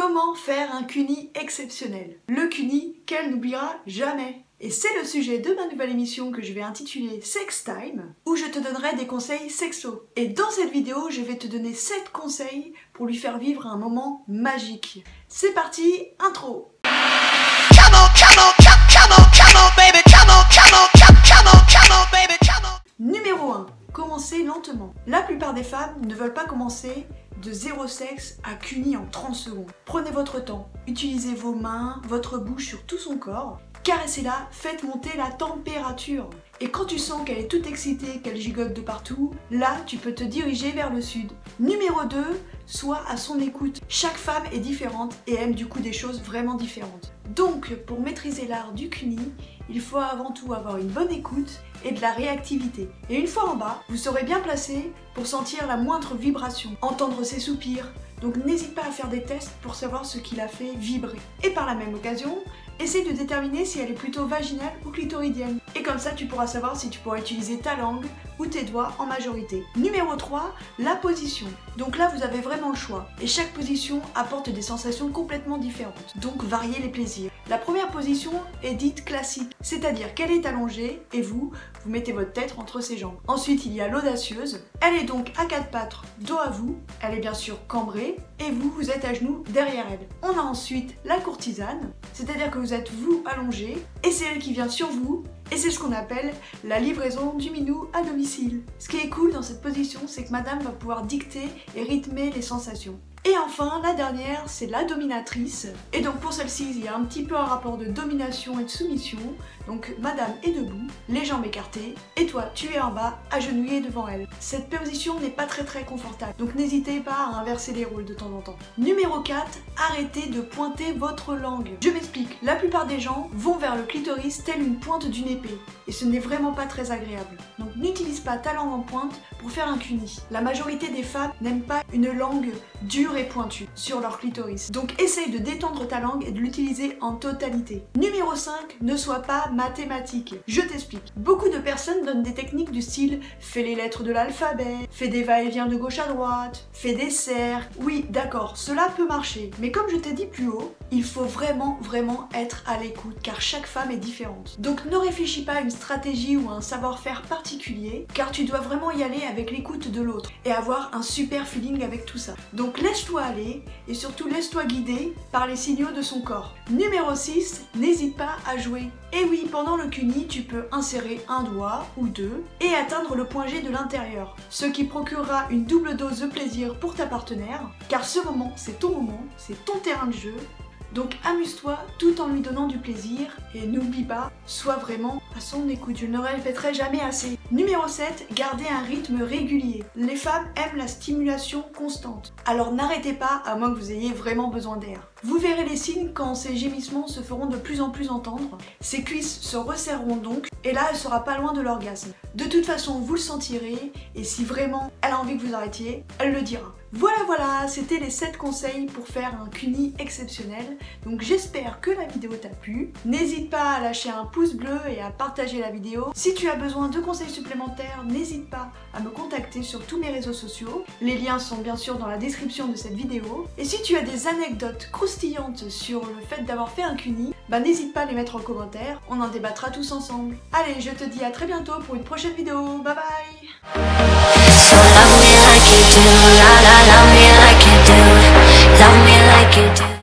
Comment faire un cuni exceptionnel? Le cuni qu'elle n'oubliera jamais. Et c'est le sujet de ma nouvelle émission que je vais intituler Sex Time, où je te donnerai des conseils sexo. Et dans cette vidéo, je vais te donner 7 conseils pour lui faire vivre un moment magique. C'est parti, intro! Numéro 1. Commencez lentement. La plupart des femmes ne veulent pas commencer de zéro sexe à cuni en 30 secondes. Prenez votre temps, utilisez vos mains, votre bouche sur tout son corps, caressez-la, faites monter la température. Et quand tu sens qu'elle est toute excitée, qu'elle gigote de partout, là tu peux te diriger vers le sud. Numéro 2, sois à son écoute. Chaque femme est différente et aime du coup des choses vraiment différentes. Donc pour maîtriser l'art du cuni, il faut avant tout avoir une bonne écoute et de la réactivité. Et une fois en bas, vous serez bien placé pour sentir la moindre vibration, entendre ses soupirs. Donc n'hésite pas à faire des tests pour savoir ce qui la fait vibrer. Et par la même occasion, essaye de déterminer si elle est plutôt vaginale ou clitoridienne. Et comme ça, tu pourras savoir si tu pourras utiliser ta langue ou tes doigts en majorité. Numéro 3, la position. Donc là, vous avez vraiment le choix. Et chaque position apporte des sensations complètement différentes. Donc variez les plaisirs. La première position est dite classique, c'est-à-dire qu'elle est allongée et vous mettez votre tête entre ses jambes. Ensuite, il y a l'audacieuse. Elle est donc à 4 pattes, dos à vous. Elle est bien sûr cambrée et vous êtes à genoux derrière elle. On a ensuite la courtisane, c'est-à-dire que vous êtes vous allongé et c'est elle qui vient sur vous. Et c'est ce qu'on appelle la livraison du minou à domicile. Ce qui est cool dans cette position, c'est que madame va pouvoir dicter et rythmer les sensations. Et enfin, la dernière, c'est la dominatrice. Et donc pour celle-ci, il y a un petit peu un rapport de domination et de soumission. Donc madame est debout, les jambes écartées, et toi tu es en bas, agenouillé devant elle. Cette position n'est pas très confortable, donc n'hésitez pas à inverser les rôles de temps en temps. Numéro 4, arrêtez de pointer votre langue. Je m'explique, la plupart des gens vont vers le clitoris telle une pointe d'une épée, et ce n'est vraiment pas très agréable. Donc n'utilise pas ta langue en pointe pour faire un cuni. La majorité des femmes n'aiment pas une langue dure et pointue sur leur clitoris. Donc essaye de détendre ta langue et de l'utiliser en totalité. Numéro 5, ne sois pas mathématique. Je t'explique. Beaucoup de personnes donnent des techniques du style fais les lettres de l'alphabet, fais des va-et-vient de gauche à droite, fais des cercles. Oui, d'accord, cela peut marcher. Mais comme je t'ai dit plus haut, il faut vraiment être à l'écoute car chaque femme est différente. Donc ne réfléchis pas à une stratégie ou à un savoir-faire particulier car tu dois vraiment y aller avec l'écoute de l'autre et avoir un super feeling avec tout ça. Donc laisse-toi aller et surtout laisse-toi guider par les signaux de son corps. Numéro 6, n'hésite pas à jouer. Et oui, pendant le cuni, tu peux insérer un doigt ou deux et atteindre le point G de l'intérieur, ce qui procurera une double dose de plaisir pour ta partenaire, car ce moment, c'est ton terrain de jeu. Donc amuse-toi tout en lui donnant du plaisir et n'oublie pas, sois vraiment à son écoute. Je ne le répéterai jamais assez. Numéro 7, gardez un rythme régulier. Les femmes aiment la stimulation constante. Alors n'arrêtez pas à moins que vous ayez vraiment besoin d'air. Vous verrez les signes quand ces gémissements se feront de plus en plus entendre. Ses cuisses se resserreront donc et là elle sera pas loin de l'orgasme. De toute façon vous le sentirez et si vraiment elle a envie que vous arrêtiez, elle le dira. Voilà, c'était les 7 conseils pour faire un cuni exceptionnel. Donc j'espère que la vidéo t'a plu. N'hésite pas à lâcher un pouce bleu et à partager la vidéo. Si tu as besoin de conseils supplémentaires, n'hésite pas à me contacter sur tous mes réseaux sociaux. Les liens sont bien sûr dans la description de cette vidéo. Et si tu as des anecdotes croustillantes sur le fait d'avoir fait un cuni, n'hésite pas à les mettre en commentaire. On en débattra tous ensemble. Allez, je te dis à très bientôt pour une prochaine vidéo. Bye bye! Love me like you do, love me like you do, love me